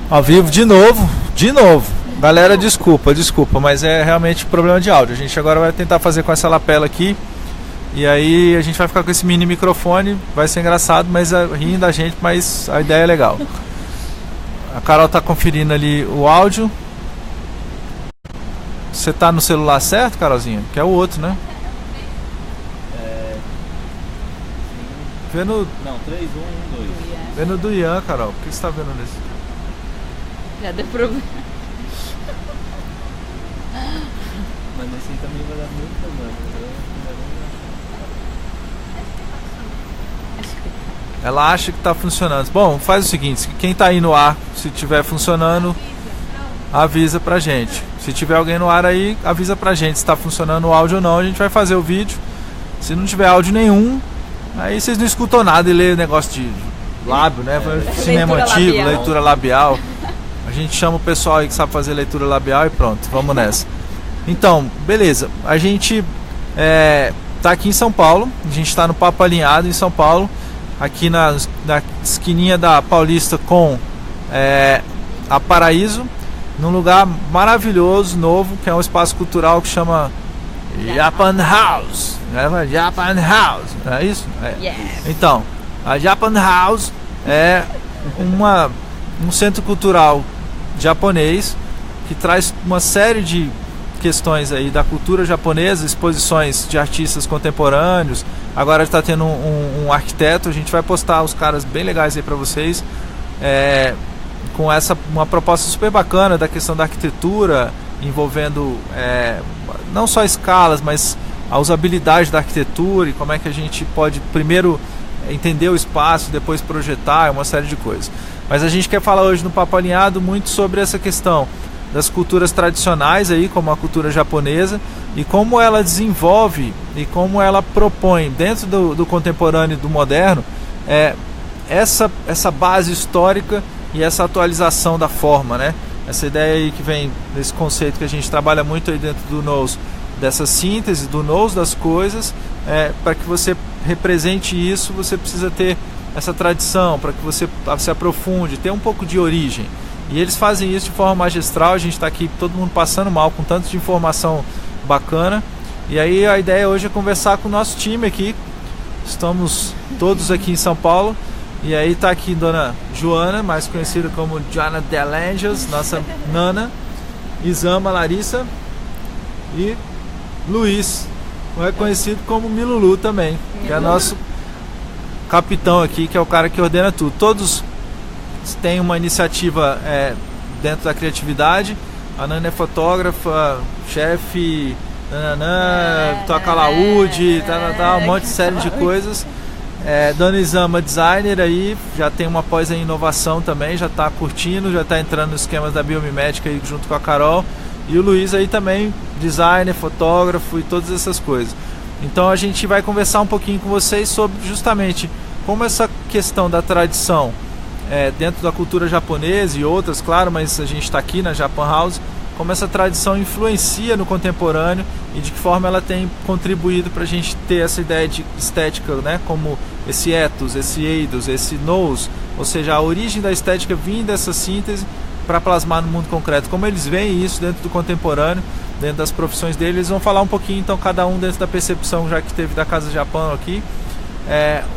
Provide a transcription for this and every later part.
Ao vivo de novo. Galera, desculpa, mas é realmente problema de áudio. A gente agora vai tentar fazer com essa lapela aqui. E aí a gente vai ficar com esse mini microfone. Vai ser engraçado, mas rindo da gente, mas a ideia é legal. A Carol tá conferindo ali o áudio. Você tá no celular certo, Carolzinha? Que é o outro, né? Vendo... Não, 3, 1, 1, 2. Vendo do Ian, Carol. O que você tá vendo nesse? Já deu problema. Mas nesse aí também vai dar muito problema. Ela acha que tá funcionando. Bom, faz o seguinte, quem tá aí no ar, se tiver funcionando, avisa pra gente. Se tiver alguém no ar aí, avisa pra gente se tá funcionando o áudio ou não. A gente vai fazer o vídeo. Se não tiver áudio nenhum, aí vocês não escutam nada e lê negócio de lábio, né? Cinema Leitura antigo, labial. leitura labial. A gente chama o pessoal aí que sabe fazer leitura labial e pronto, vamos nessa. Então, beleza. A gente tá aqui em São Paulo. A gente tá no Papo Alinhado em São Paulo. Aqui na esquininha da Paulista com a Paraíso. Num lugar maravilhoso, novo, que é um espaço cultural que chama Japan House. Japan House, não é isso? Yes. Então, a Japan House é um centro cultural japonês que traz uma série de questões aí da cultura japonesa, exposições de artistas contemporâneos. Agora está tendo um arquiteto, a gente vai postar os caras bem legais aí para vocês, com uma proposta super bacana da questão da arquitetura, envolvendo não só escalas, mas a usabilidade da arquitetura e como é que a gente pode primeiro entender o espaço, depois projetar, uma série de coisas. Mas a gente quer falar hoje no Papo Alinhado muito sobre essa questão das culturas tradicionais aí, como a cultura japonesa, e como ela desenvolve e como ela propõe dentro do contemporâneo e do moderno essa base histórica e essa atualização da forma, né? Essa ideia aí que vem desse conceito que a gente trabalha muito aí dentro do Nous, dessa síntese do Nous das coisas. Para que você represente isso, você precisa ter essa tradição, para que você se aprofunde, ter um pouco de origem. E eles fazem isso de forma magistral. A gente está aqui todo mundo passando mal com tanto de informação bacana. E aí a ideia hoje é conversar com o nosso time aqui. Estamos todos aqui em São Paulo. E aí está aqui Dona Joana, mais conhecida como Joana Delanges, nossa Nana, Isama Larissa e Luiz, conhecido como Milulu também, que é nosso capitão aqui, que é o cara que ordena tudo. Todos têm uma iniciativa dentro da criatividade. A Nana é fotógrafa, chefe, toca laúde, um monte de série de coisas. Dona Isama, designer aí, já tem uma pós em inovação também, já está curtindo, já está entrando nos esquemas da biomimética aí junto com a Carol. E o Luiz aí também, designer, fotógrafo e todas essas coisas. Então a gente vai conversar um pouquinho com vocês sobre justamente como essa questão da tradição dentro da cultura japonesa e outras, claro, mas a gente está aqui na Japan House, como essa tradição influencia no contemporâneo e de que forma ela tem contribuído para a gente ter essa ideia de estética, né? Como esse ethos, esse eidos, esse nous, ou seja, a origem da estética vinda dessa síntese para plasmar no mundo concreto. Como eles veem isso dentro do contemporâneo, dentro das profissões deles, eles vão falar um pouquinho, então, cada um dentro da percepção já que teve da Casa Japão aqui,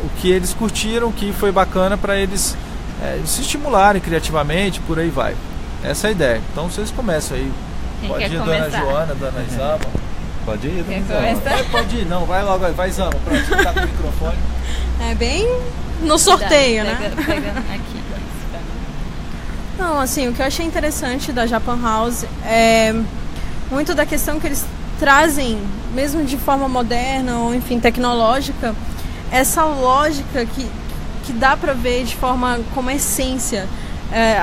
o que eles curtiram, o que foi bacana para eles se estimularem criativamente, por aí vai. Essa é a ideia. Então vocês começam aí. Pode ir, Dona Joana, Dona Isama. Pode ir, Dona Isama. Pode ir, não, vai logo, vai Isama, pronto, você tá com o microfone. É bem no sorteio, né? Pegando aqui. Não, assim, o que eu achei interessante da Japan House é muito da questão que eles trazem, mesmo de forma moderna ou, enfim, tecnológica, essa lógica que dá pra ver de forma como essência,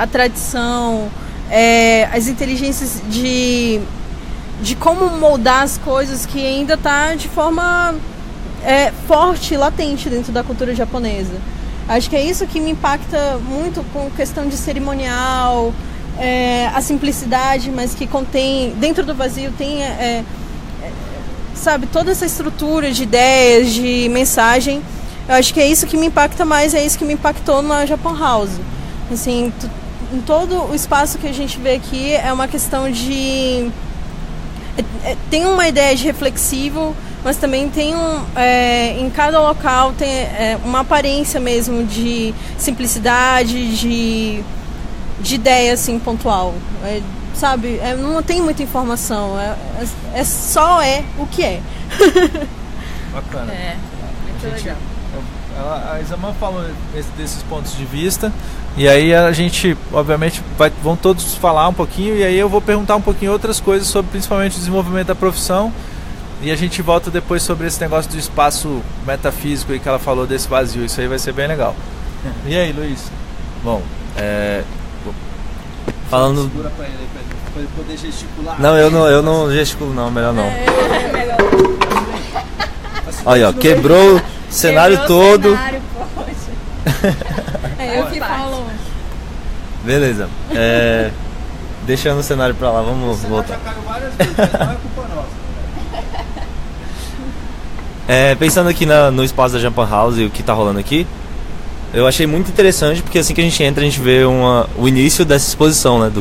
a tradição, as inteligências de como moldar as coisas, que ainda tá de forma forte, latente dentro da cultura japonesa. Acho que é isso que me impacta muito com questão de cerimonial, a simplicidade, mas que contém, dentro do vazio tem, sabe, toda essa estrutura de ideias, de mensagem. Eu acho que é isso que me impacta mais, é isso que me impactou na Japan House. Assim, em todo o espaço que a gente vê aqui é uma questão de... tem uma ideia de reflexivo, mas também tem em cada local tem uma aparência mesmo de simplicidade, de ideia assim, pontual. Sabe? Não tem muita informação, só o que é. Bacana. Muito legal. A Isamã falou desses pontos de vista, e aí a gente, obviamente, vão todos falar um pouquinho, e aí eu vou perguntar um pouquinho outras coisas sobre principalmente o desenvolvimento da profissão, e a gente volta depois sobre esse negócio do espaço metafísico aí que ela falou, desse vazio. Isso aí vai ser bem legal. E aí, Luiz? Bom, falando... Segura pra ele poder gesticular. Não, eu não gesticulo não, melhor não. Olha, ó, quebrou o cenário todo. Cenário, poxa. Eu que falo. Beleza. Deixando o cenário pra lá, vamos voltar. Já caiu várias vezes, mas não é culpa nossa. Pensando aqui no espaço da Japan House e o que tá rolando aqui, eu achei muito interessante, porque assim que a gente entra, a gente vê o início dessa exposição, né,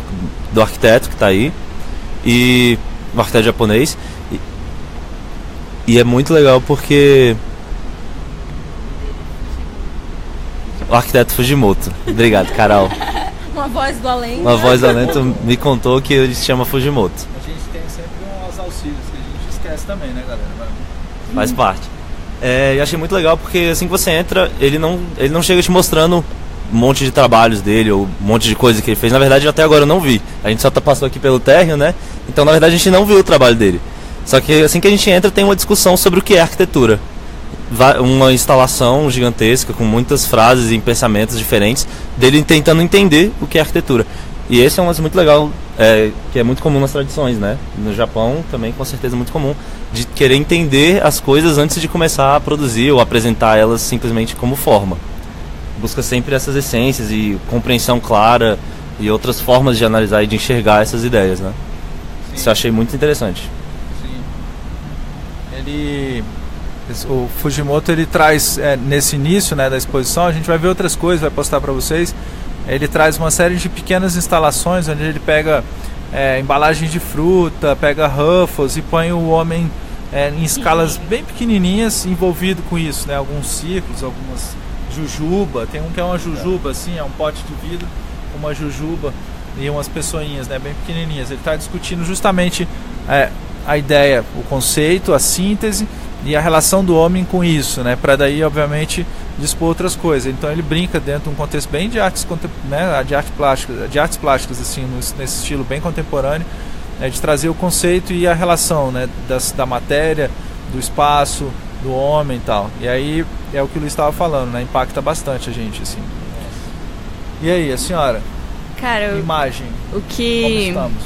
do arquiteto que tá aí, e o arquiteto japonês, e é muito legal porque o arquiteto Fujimoto. Obrigado, Carol. Uma voz do além. Uma voz do além me contou que ele se chama Fujimoto. A gente tem sempre uns auxílios que a gente esquece também, né, galera? Faz parte. E achei muito legal porque assim que você entra, ele não chega te mostrando um monte de trabalhos dele ou um monte de coisa que ele fez. Na verdade, até agora eu não vi. A gente só passou aqui pelo térreo, né? Então, na verdade, a gente não viu o trabalho dele. Só que assim que a gente entra, tem uma discussão sobre o que é arquitetura. Uma instalação gigantesca com muitas frases e pensamentos diferentes dele tentando entender o que é arquitetura. E esse é um lance muito legal, que é muito comum nas tradições, né? No Japão também, com certeza, muito comum, de querer entender as coisas antes de começar a produzir ou apresentar elas simplesmente como forma. Busca sempre essas essências e compreensão clara e outras formas de analisar e de enxergar essas ideias, né? Sim. Isso eu achei muito interessante. Sim. O Fujimoto, ele traz, nesse início, né, da exposição, a gente vai ver outras coisas, vai postar para vocês. Ele traz uma série de pequenas instalações onde ele pega embalagem de fruta, pega Ruffles e põe o homem em escalas bem pequenininhas envolvido com isso, né? Alguns círculos, algumas jujuba, tem um que é uma jujuba assim, é um pote de vidro com uma jujuba e umas pessoinhas, né, bem pequenininhas. Ele está discutindo justamente a ideia, o conceito, a síntese e a relação do homem com isso, né, para daí obviamente dispor outras coisas. Então ele brinca dentro de um contexto bem de artes, né, de artes plásticas assim, nesse estilo bem contemporâneo, de trazer o conceito e a relação, né, da matéria, do espaço, do homem e tal. E aí é o que o Luiz estava falando, né, impacta bastante a gente assim. E aí, a senhora? Cara, Imagem. o que Como estamos?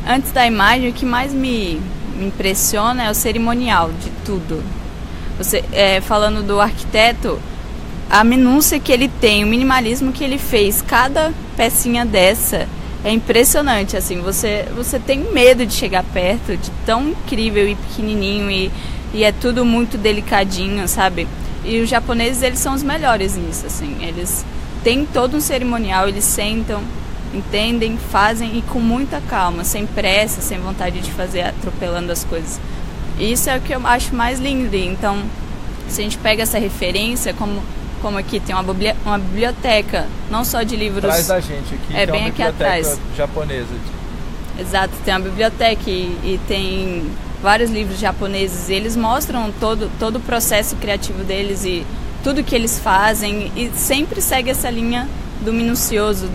antes da imagem, o que mais me impressiona é o cerimonial de tudo. Você, falando do arquiteto, a minúcia que ele tem, o minimalismo que ele fez, cada pecinha dessa é impressionante, assim, você tem medo de chegar perto, de tão incrível e pequenininho, e é tudo muito delicadinho, sabe? E os japoneses, eles são os melhores nisso, assim, eles têm todo um cerimonial, eles sentam, entendem, fazem e com muita calma, sem pressa, sem vontade de fazer atropelando as coisas. E isso é o que eu acho mais lindo. Então, se a gente pega essa referência, como aqui tem uma biblioteca, não só de livros... Atrás da gente aqui, é tem bem uma aqui biblioteca atrás. Japonesa. Exato, tem uma biblioteca e tem vários livros japoneses. Eles mostram todo o processo criativo deles e tudo que eles fazem, e sempre segue essa linha do minucioso,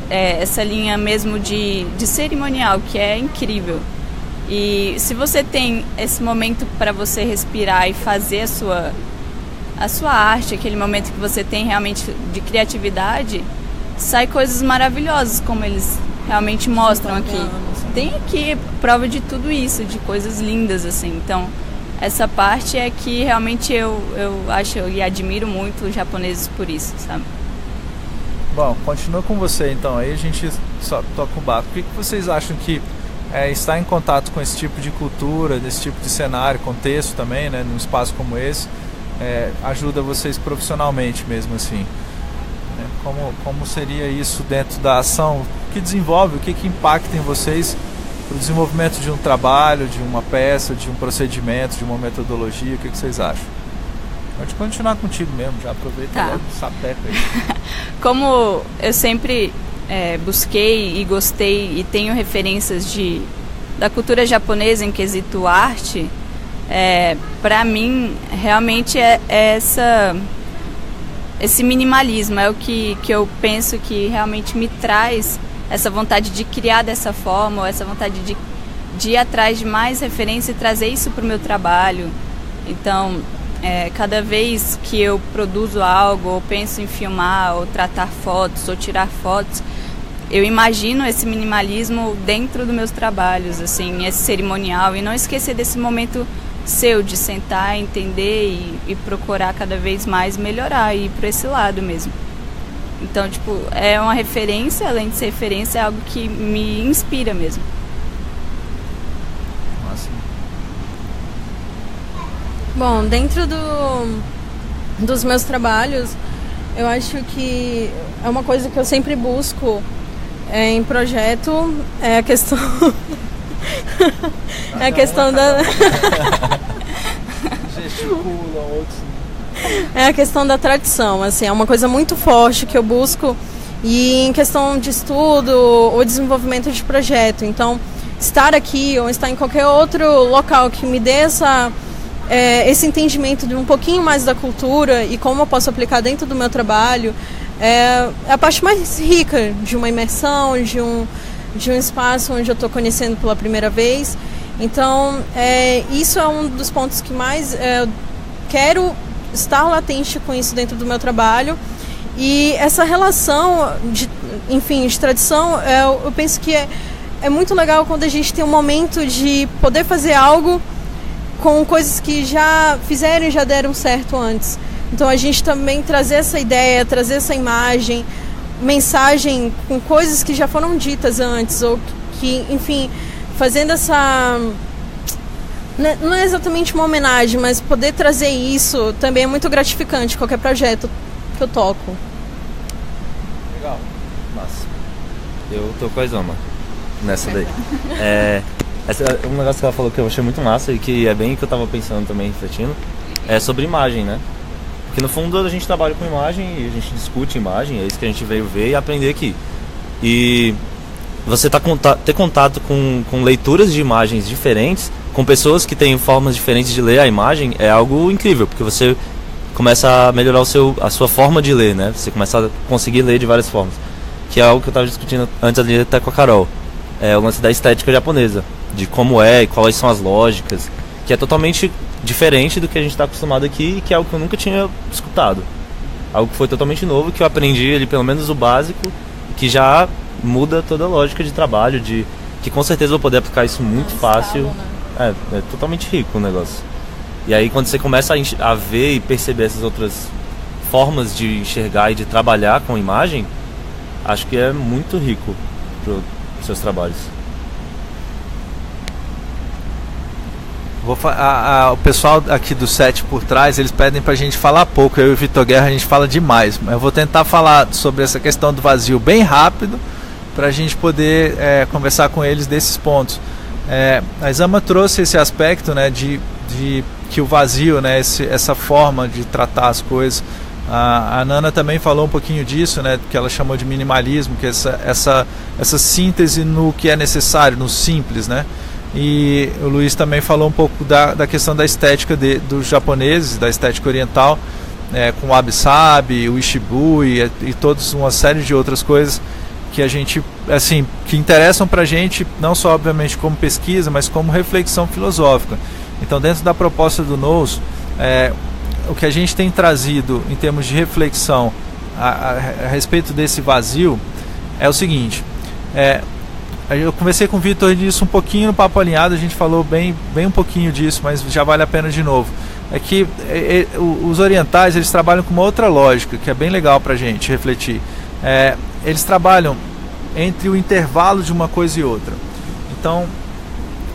essa linha mesmo de cerimonial, que é incrível. E se você tem esse momento para você respirar e fazer a sua arte, aquele momento que você tem realmente de criatividade, sai coisas maravilhosas, como eles realmente mostram aqui. Tem aqui prova de tudo isso, de coisas lindas, assim. Então, essa parte é que realmente eu acho e admiro muito os japoneses por isso, sabe? Bom, continua com você então, aí a gente só toca o barco. O que vocês acham que estar em contato com esse tipo de cultura, desse tipo de cenário, contexto também, né, num espaço como esse, ajuda vocês profissionalmente mesmo assim? Como seria isso dentro da ação? O que desenvolve, o que impacta em vocês para o desenvolvimento de um trabalho, de uma peça, de um procedimento, de uma metodologia? O que vocês acham? Pode continuar contigo mesmo, já aproveita logo o sapeca aí. Como eu sempre busquei e gostei e tenho referências da cultura japonesa em quesito arte, para mim realmente esse minimalismo é o que eu penso que realmente me traz essa vontade de criar dessa forma, ou essa vontade de ir atrás de mais referência e trazer isso para o meu trabalho. Então, cada vez que eu produzo algo, ou penso em filmar, ou tratar fotos, ou tirar fotos, eu imagino esse minimalismo dentro dos meus trabalhos, assim, esse cerimonial, e não esquecer desse momento seu de sentar, entender e procurar cada vez mais melhorar e ir para esse lado mesmo. Então, tipo, é uma referência, além de ser referência, é algo que me inspira mesmo. Nossa. Bom, dentro dos meus trabalhos, eu acho que é uma coisa que eu sempre busco em projeto, é a questão... é a questão da... Gesticulam, outros... É a questão da tradição, assim, é uma coisa muito forte que eu busco, e em questão de estudo ou desenvolvimento de projeto. Então, estar aqui ou estar em qualquer outro local que me dê esse entendimento de um pouquinho mais da cultura e como eu posso aplicar dentro do meu trabalho, é a parte mais rica de uma imersão, de um espaço onde eu estou conhecendo pela primeira vez. Então, isso é um dos pontos que mais quero estar latente com isso dentro do meu trabalho. E essa relação de tradição, eu penso que é muito legal quando a gente tem um momento de poder fazer algo com coisas que já fizeram e já deram certo antes. Então a gente também trazer essa ideia, trazer essa imagem, mensagem com coisas que já foram ditas antes, ou que, enfim, fazendo essa... Não é exatamente uma homenagem, mas poder trazer isso também é muito gratificante, qualquer projeto que eu toco. Legal. Massa. Eu tô com a Isama nessa daí. Um negócio que ela falou que eu achei muito massa e que é bem o que eu tava pensando também, refletindo, é sobre imagem, né? Porque no fundo a gente trabalha com imagem e a gente discute imagem, é isso que a gente veio ver e aprender aqui. E você ter contato com leituras de imagens diferentes, com pessoas que têm formas diferentes de ler a imagem, é algo incrível, porque você começa a melhorar a sua forma de ler, né? Você começa a conseguir ler de várias formas. Que é algo que eu estava discutindo antes ali até com a Carol. É o lance da estética japonesa, de como e quais são as lógicas, que é totalmente diferente do que a gente está acostumado aqui, e que é algo que eu nunca tinha escutado. Algo que foi totalmente novo, que eu aprendi ali, pelo menos o básico, que já muda toda a lógica de trabalho, que com certeza eu vou poder aplicar isso muito fácil. É totalmente rico o negócio. E aí quando você começa a ver e perceber essas outras formas de enxergar e de trabalhar com imagem, acho que é muito rico para os seus trabalhos. O pessoal aqui do set por trás, eles pedem pra gente falar pouco. Eu e o Vitor Guerra, a gente fala demais. Mas eu vou tentar falar sobre essa questão do vazio bem rápido, pra gente poder conversar com eles desses pontos. A Isama trouxe esse aspecto, né, de que o vazio, né, essa forma de tratar as coisas. A Nana também falou um pouquinho disso, né, que ela chamou de minimalismo, que é essa síntese no que é necessário, no simples, né. E o Luiz também falou um pouco da questão da estética dos japoneses, da estética oriental, com o wabi-sabi, o ishibui e todas uma série de outras coisas que a gente, assim, que interessam pra gente, não só obviamente como pesquisa, mas como reflexão filosófica. Então, dentro da proposta do Nous, o que a gente tem trazido em termos de reflexão a respeito desse vazio é o seguinte: eu conversei com o Vitor disso um pouquinho no Papo Alinhado, a gente falou bem um pouquinho disso, mas já vale a pena de novo. É que os orientais, eles trabalham com uma outra lógica, que é bem legal pra gente refletir. Eles trabalham entre o intervalo de uma coisa e outra. Então,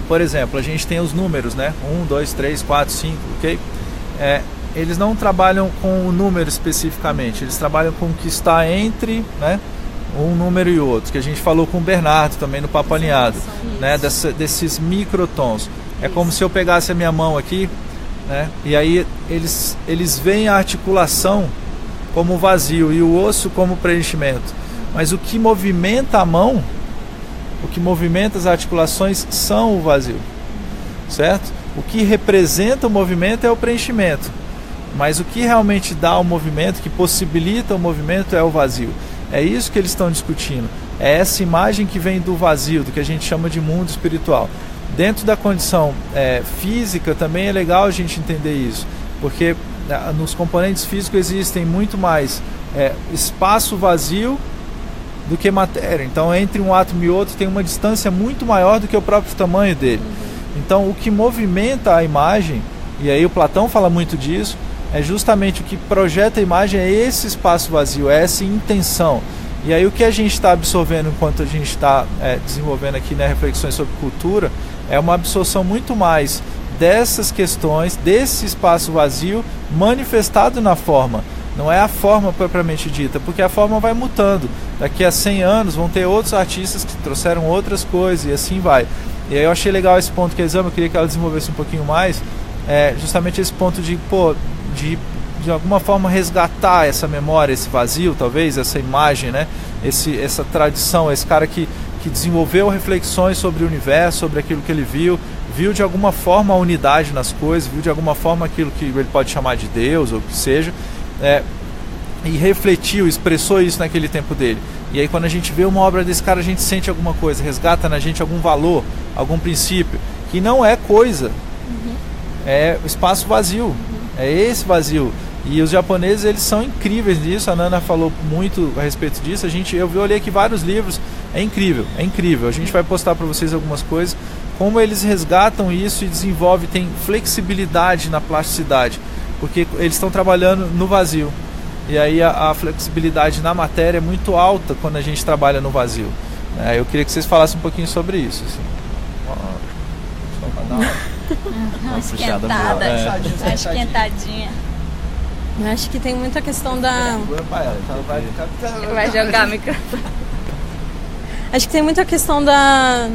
por exemplo, a gente tem os números, né? 1, 2, 3, 4, 5, ok? eles não trabalham com o número especificamente, eles trabalham com o que está entre, né, um número e outro, que a gente falou com o Bernardo também no Papo Alinhado, né, desses microtons. É como se eu pegasse a minha mão aqui, né, e aí eles veem a articulação como vazio e o osso como preenchimento. Mas o que movimenta a mão, o que movimenta as articulações são o vazio, certo? O que representa o movimento é o preenchimento, mas o que realmente dá o movimento, que possibilita o movimento, é o vazio. É isso que eles estão discutindo. É essa imagem que vem do vazio, do que a gente chama de mundo espiritual. Dentro da condição física também é legal a gente entender isso, porque nos componentes físicos existem muito mais espaço vazio do que matéria. Então, entre um átomo e outro tem uma distância muito maior do que o próprio tamanho dele. Então, o que movimenta a imagem, e aí o Platão fala muito disso, é justamente o que projeta a imagem, é esse espaço vazio, é essa intenção. E aí o que a gente está absorvendo enquanto a gente está desenvolvendo aqui, né, reflexões sobre cultura, é uma absorção muito mais dessas questões, desse espaço vazio manifestado na forma. Não é a forma propriamente dita, porque a forma vai mutando. Daqui a 100 anos vão ter outros artistas que trouxeram outras coisas e assim vai. E aí eu achei legal esse ponto que a Exama, eu queria que ela desenvolvesse um pouquinho mais, justamente esse ponto de alguma forma resgatar essa memória, esse vazio, talvez, essa imagem, né? Essa tradição, esse cara que desenvolveu reflexões sobre o universo, sobre aquilo que ele viu de alguma forma a unidade nas coisas, viu de alguma forma aquilo que ele pode chamar de Deus ou o que seja, e refletiu, expressou isso naquele tempo dele. E aí quando a gente vê uma obra desse cara, a gente sente alguma coisa, resgata na gente algum valor, algum princípio, que não é coisa, é espaço vazio, é esse vazio. E os japoneses, eles são incríveis nisso, a Nana falou muito a respeito disso, eu olhei aqui vários livros, é incrível, a gente vai postar para vocês algumas coisas, como eles resgatam isso e desenvolvem, tem flexibilidade na plasticidade, porque eles estão trabalhando no vazio. E aí a flexibilidade na matéria é muito alta quando a gente trabalha no vazio. Eu queria que vocês falassem um pouquinho sobre isso. Assim. Uma esquentada, esquentadinha. Eu acho que tem muita questão da... Vai jogar o microfone. Acho que tem muita questão da...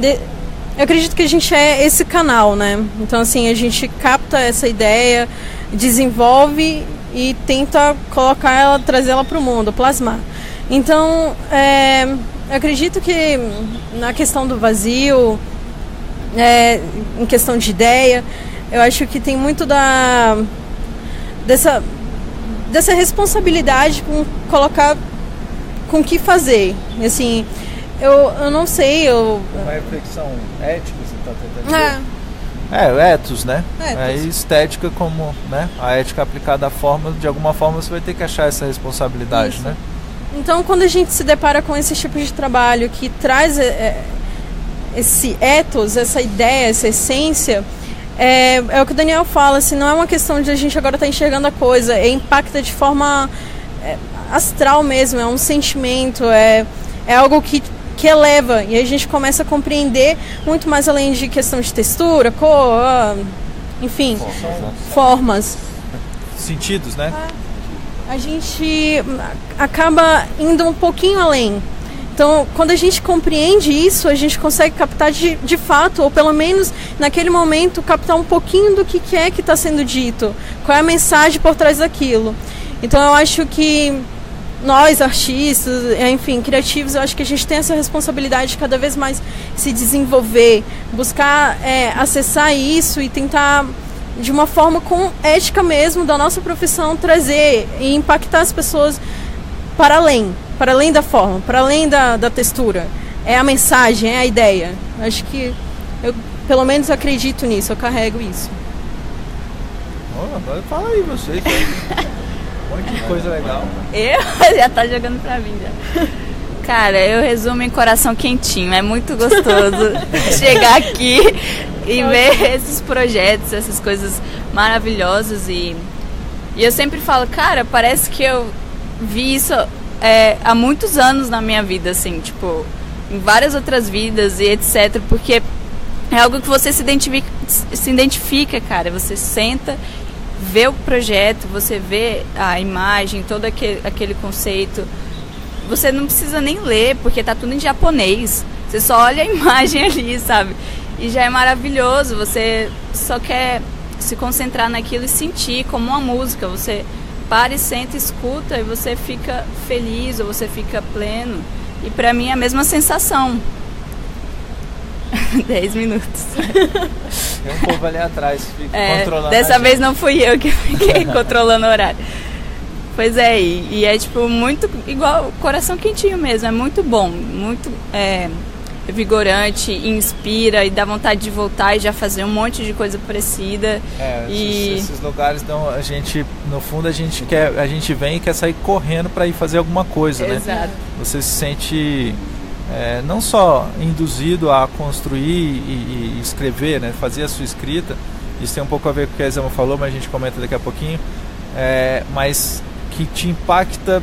Eu acredito que a gente é esse canal, né? Então, assim, a gente capta essa ideia, desenvolve e tenta colocar ela, trazer ela para o mundo, plasmar. Então, eu acredito que na questão do vazio, em questão de ideia, eu acho que tem muito dessa responsabilidade com colocar com o que fazer. Assim, eu não sei, uma reflexão ética, você está tentando dizer? O ethos, né? É estética como, né? A ética aplicada à forma, de alguma forma você vai ter que achar essa responsabilidade, né? Então, quando a gente se depara com esse tipo de trabalho que traz esse ethos, essa ideia, essa essência, é o que o Daniel fala, assim, não é uma questão de a gente agora estar enxergando a coisa, impacta de forma astral mesmo, é um sentimento, é algo que eleva, e a gente começa a compreender muito mais além de questão de textura, cor, enfim, formas. Sentidos, né? A gente acaba indo um pouquinho além. Então, quando a gente compreende isso, a gente consegue captar de fato, ou pelo menos naquele momento, captar um pouquinho do que é que está sendo dito, qual é a mensagem por trás daquilo. Então, eu acho que nós, artistas, enfim, criativos, eu acho que a gente tem essa responsabilidade de cada vez mais se desenvolver, buscar acessar isso e tentar, de uma forma com ética mesmo da nossa profissão, trazer e impactar as pessoas para além da forma, para além da textura. É a mensagem, é a ideia. Acho que eu, pelo menos, acredito nisso, eu carrego isso. Agora fala aí vocês. Um monte de coisa legal. Já tá jogando pra mim já. Cara, eu resumo em coração quentinho. É muito gostoso chegar aqui e ver esses projetos, essas coisas maravilhosas. E eu sempre falo, cara, parece que eu vi isso há muitos anos na minha vida, assim, tipo, em várias outras vidas e etc. Porque é algo que você se identifica, cara. Você senta vê o projeto, você vê a imagem, todo aquele conceito. Você não precisa nem ler, porque tá tudo em japonês. Você só olha a imagem ali, sabe? E já é maravilhoso. Você só quer se concentrar naquilo e sentir como uma música. Você para e senta, escuta e você fica feliz ou você fica pleno. E pra mim é a mesma sensação. 10 minutos. Tem um povo ali atrás que fica controlando. Dessa vez não fui eu que fiquei controlando o horário. Pois é, e é tipo muito igual, coração quentinho mesmo, é muito bom, muito vigorante, inspira e dá vontade de voltar e já fazer um monte de coisa parecida. Esses lugares dão, a gente, no fundo a gente vem e quer sair correndo para ir fazer alguma coisa, né? Exato. Você se sente não só induzido a construir e escrever, né? Fazer a sua escrita. Isso tem um pouco a ver com o que a Exama falou, mas a gente comenta daqui a pouquinho. Mas que te impacta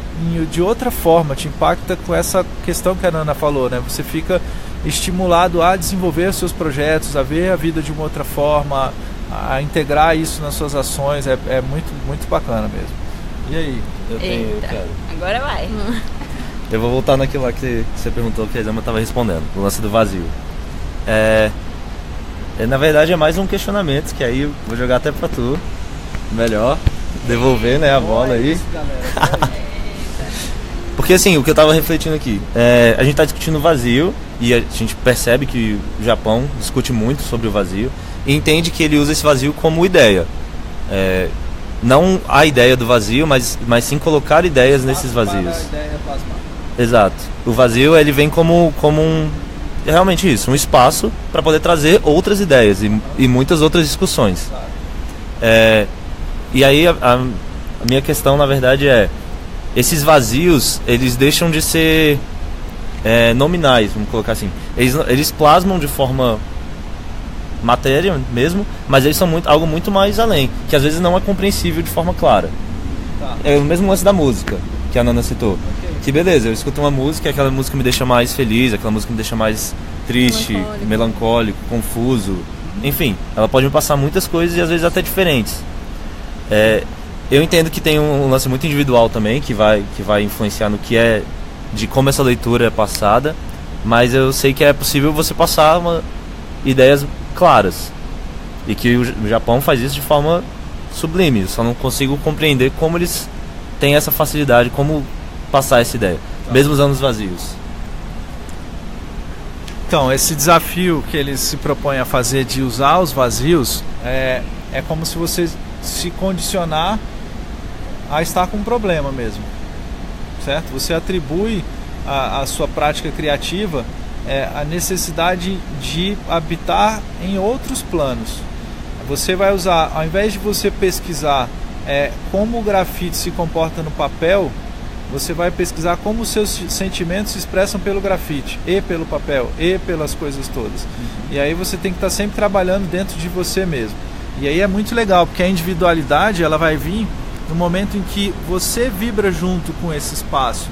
de outra forma, te impacta com essa questão que a Nana falou, né? Você fica estimulado a desenvolver seus projetos, a ver a vida de uma outra forma, a integrar isso nas suas ações, é muito, muito bacana mesmo. E aí? Agora vai. Eu vou voltar naquilo lá que você perguntou, que a Exama estava respondendo, o lance do vazio. Na verdade é mais um questionamento, que aí eu vou jogar até pra tu, melhor, devolver, né, a bola aí. Porque assim, o que eu tava refletindo aqui, a gente tá discutindo o vazio, e a gente percebe que o Japão discute muito sobre o vazio, e entende que ele usa esse vazio como ideia. Não a ideia do vazio, mas sim colocar ideias nesses vazios. Exato. O vazio, ele vem como realmente isso, um espaço para poder trazer outras ideias e muitas outras discussões. E aí a minha questão, na verdade, esses vazios, eles deixam de ser nominais, vamos colocar assim. Eles plasmam de forma matéria mesmo, mas eles são algo muito mais além, que às vezes não é compreensível de forma clara. É o mesmo lance da música, que a Nana citou. Que beleza, eu escuto uma música e aquela música me deixa mais feliz, aquela música me deixa mais triste, melancólico, confuso. Enfim, ela pode me passar muitas coisas e às vezes até diferentes. Eu entendo que tem um lance muito individual também, que vai influenciar no que de como essa leitura é passada, mas eu sei que é possível você passar ideias claras. E que o Japão faz isso de forma sublime, eu só não consigo compreender como eles têm essa facilidade, como passar essa ideia, mesmo usando os vazios. Então, esse desafio que eles se propõem a fazer de usar os vazios é como se você se condicionar a estar com um problema mesmo, certo? Você atribui a sua prática criativa a necessidade de habitar em outros planos. Você vai usar, ao invés de você pesquisar como o grafite se comporta no papel, você vai pesquisar como os seus sentimentos se expressam pelo grafite, e pelo papel, e pelas coisas todas. E aí você tem que estar sempre trabalhando dentro de você mesmo. E aí é muito legal, porque a individualidade ela vai vir no momento em que você vibra junto com esse espaço.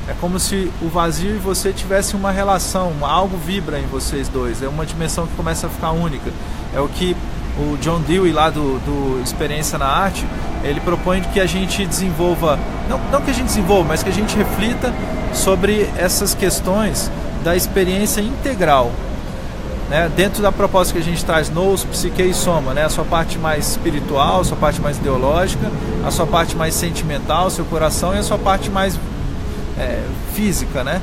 É como se o vazio e você tivessem uma relação, algo vibra em vocês dois. É uma dimensão que começa a ficar única. É o que o John Dewey lá do Experiência na Arte, ele propõe que a gente desenvolva, não que a gente desenvolva, mas que a gente reflita sobre essas questões da experiência integral, né? Dentro da proposta que a gente traz, Nous, Psique e Soma, né? A sua parte mais espiritual, a sua parte mais ideológica, a sua parte mais sentimental, seu coração, e a sua parte mais física, né?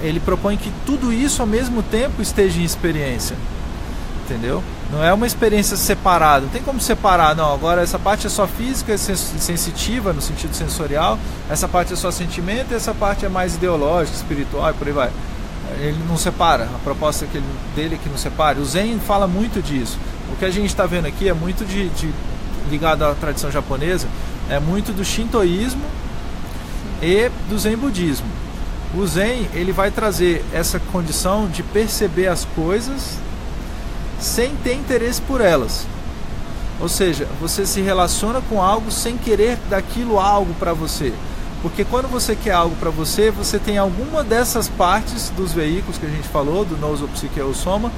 Ele propõe que tudo isso ao mesmo tempo esteja em experiência, entendeu? Não é uma experiência separada, não tem como separar, não. Agora essa parte é só física, sensitiva no sentido sensorial, essa parte é só sentimento e essa parte é mais ideológica, espiritual e por aí vai. Ele não separa, a proposta dele é que não separe. O Zen fala muito disso. O que a gente está vendo aqui é muito ligado à tradição japonesa, é muito do shintoísmo e do Zen budismo. O Zen, ele vai trazer essa condição de perceber as coisas sem ter interesse por elas. Ou seja, você se relaciona com algo sem querer daquilo algo para você. Porque quando você quer algo para você, você tem alguma dessas partes dos veículos que a gente falou, do Nous, Psique ou Soma,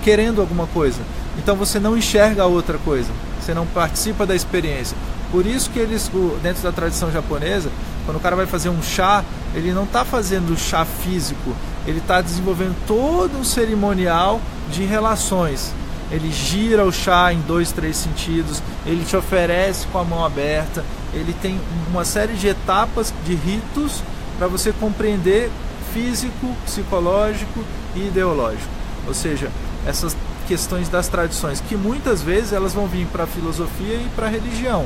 querendo alguma coisa. Então você não enxerga a outra coisa. você não participa da experiência. Por isso que eles, dentro da tradição japonesa, quando o cara vai fazer um chá, ele não está fazendo chá físico, ele está desenvolvendo todo um cerimonial de relações. Ele gira o chá em 2, 3 sentidos, ele te oferece com a mão aberta, ele tem uma série de etapas, de ritos, para você compreender físico, psicológico e ideológico. Ou seja, essas questões das tradições, que muitas vezes elas vão vir para a filosofia e para a religião,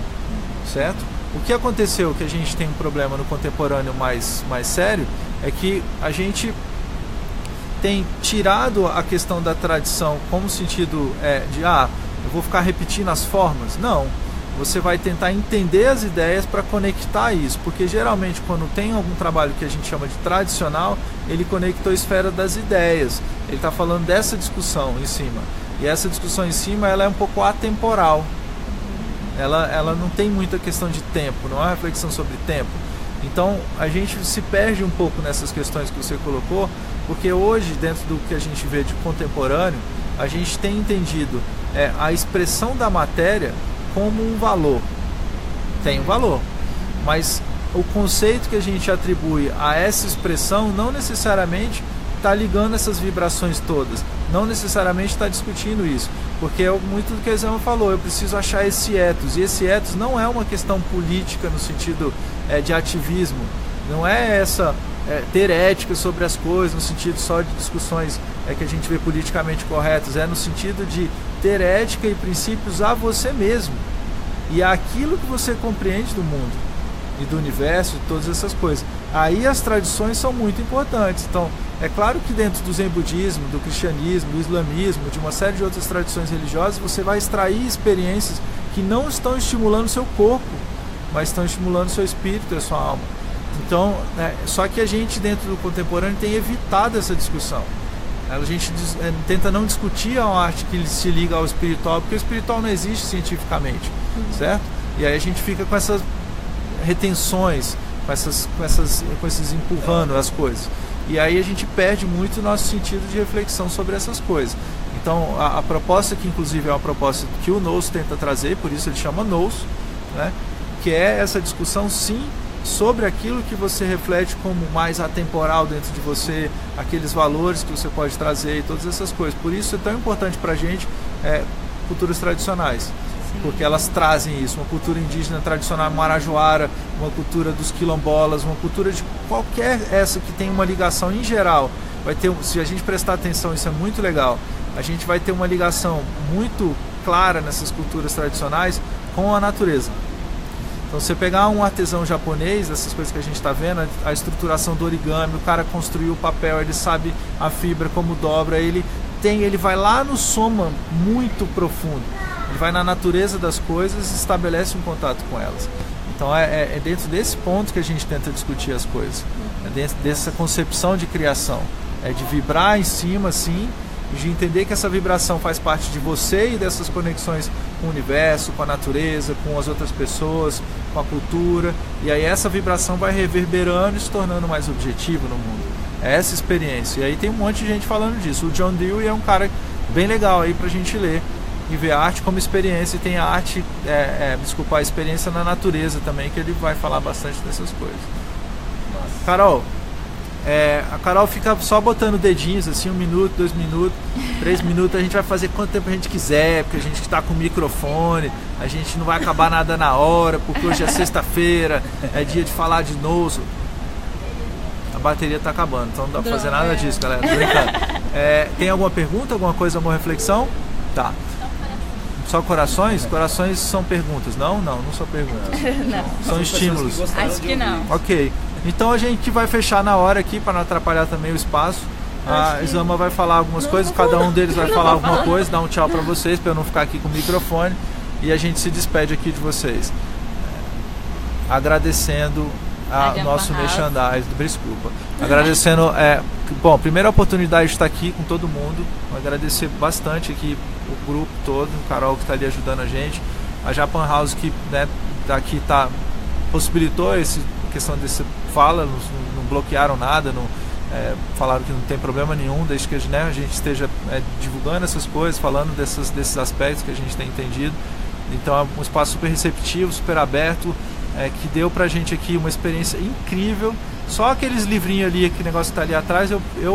certo? O que aconteceu, que a gente tem um problema no contemporâneo mais sério, é que a gente tem tirado a questão da tradição como sentido eu vou ficar repetindo as formas. Não, você vai tentar entender as ideias para conectar isso, porque geralmente quando tem algum trabalho que a gente chama de tradicional, ele conectou a esfera das ideias, ele está falando dessa discussão em cima, e essa discussão em cima ela é um pouco atemporal, ela não tem muita questão de tempo, não é uma reflexão sobre tempo. Então a gente se perde um pouco nessas questões que você colocou, porque hoje, dentro do que a gente vê de contemporâneo, a gente tem entendido a expressão da matéria como um valor. Tem um valor, mas o conceito que a gente atribui a essa expressão não necessariamente está ligando essas vibrações todas, não necessariamente está discutindo isso, porque é muito do que a Isama falou, eu preciso achar esse ethos, e esse ethos não é uma questão política no sentido de ativismo, não é essa ter ética sobre as coisas no sentido só de discussões que a gente vê politicamente corretas, é no sentido de ter ética e princípios a você mesmo e aquilo que você compreende do mundo e do universo, de todas essas coisas. Aí as tradições são muito importantes. Então, é claro que dentro do Zen budismo, do cristianismo, do islamismo, de uma série de outras tradições religiosas, você vai extrair experiências que não estão estimulando o seu corpo, mas estão estimulando o seu espírito e a sua alma. Então, só que a gente dentro do contemporâneo tem evitado essa discussão. A gente tenta não discutir a arte que se liga ao espiritual, porque o espiritual não existe cientificamente, certo? E aí a gente fica com essas retenções, com esses empurrando as coisas. E aí a gente perde muito o nosso sentido de reflexão sobre essas coisas. Então, a proposta que inclusive é uma proposta que o Nous tenta trazer, por isso ele chama Nous, né? Que é essa discussão, sim, sobre aquilo que você reflete como mais atemporal dentro de você, aqueles valores que você pode trazer e todas essas coisas. Por isso é tão importante para a gente culturas tradicionais, porque elas trazem isso, uma cultura indígena tradicional marajoara, uma cultura dos quilombolas, uma cultura de qualquer essa que tem uma ligação em geral. Vai ter, se a gente prestar atenção, isso é muito legal, a gente vai ter uma ligação muito clara nessas culturas tradicionais com a natureza. Então, você pegar um artesão japonês, essas coisas que a gente está vendo, a estruturação do origami, o cara construiu o papel, ele sabe a fibra, como dobra, ele vai lá no soma muito profundo, ele vai na natureza das coisas e estabelece um contato com elas. Então, é dentro desse ponto que a gente tenta discutir as coisas, é dentro dessa concepção de criação, é de vibrar em cima, sim, de entender que essa vibração faz parte de você e dessas conexões com o universo, com a natureza, com as outras pessoas, com a cultura, e aí essa vibração vai reverberando e se tornando mais objetivo no mundo. É essa experiência. E aí tem um monte de gente falando disso. O John Dewey é um cara bem legal aí pra gente ler e ver a arte como experiência, e tem a arte, a experiência na natureza também, que ele vai falar bastante dessas coisas. Carol, a Carol fica só botando dedinhos assim, 1 minuto, 2 minutos, 3 minutos, a gente vai fazer quanto tempo a gente quiser, porque a gente está com o microfone, a gente não vai acabar nada na hora, porque hoje é sexta-feira, é dia de falar de novo. A bateria está acabando, então não dá para fazer nada disso, galera. Tô brincando. Tem alguma pergunta, alguma coisa, alguma reflexão? Tá. Só corações? Corações são perguntas. Não são perguntas. Não. São estímulos. Acho que não. Ok. Então a gente vai fechar na hora aqui para não atrapalhar também o espaço. A Isama vai falar algumas coisas, cada um deles vai falar alguma coisa, dar um tchau para vocês, para eu não ficar aqui com o microfone. E a gente se despede aqui de vocês. Agradecendo a nosso merchandise, desculpa. Agradecendo, bom, primeira oportunidade de estar aqui com todo mundo. Agradecer bastante aqui o grupo todo, o Carol que está ali ajudando a gente, a Japan House que daqui possibilitou essa questão desse fala, não bloquearam nada, falaram que não tem problema nenhum, desde que a gente esteja divulgando essas coisas, falando desses aspectos que a gente tem entendido. Então é um espaço super receptivo, super aberto, que deu pra gente aqui uma experiência incrível. Só aqueles livrinhos ali, aquele negócio que tá ali atrás, se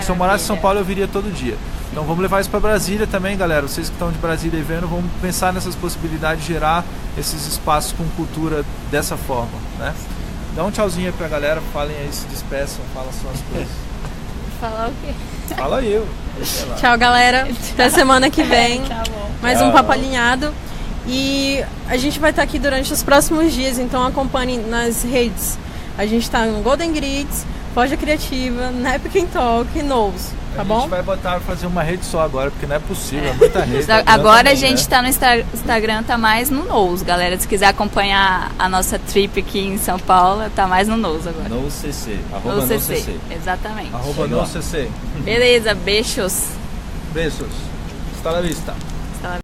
eu morasse em São Paulo eu viria todo dia. Então vamos levar isso para Brasília também, galera. Vocês que estão de Brasília e vendo, vamos pensar nessas possibilidades de gerar esses espaços com cultura dessa forma, né? Dá um tchauzinho aí pra galera, falem aí, se despeçam, falam suas coisas. Falar o quê? Fala eu. Tchau, galera. Até semana que vem. Tá bom. Mais um Papo Alinhado. E a gente vai estar aqui durante os próximos dias, então acompanhe nas redes. A gente está no Golden Grids, Forja Criativa, Napkin Talk e Knows, tá bom? A gente vai fazer uma rede só agora, porque não é possível, é muita rede. Agora a gente está no Instagram, tá mais no Knows, galera. Se quiser acompanhar a nossa trip aqui em São Paulo, tá mais no Knows agora. No CC, @ No CC. Exatamente. @ no CC. Beleza, beijos. Beijos. Hasta la vista.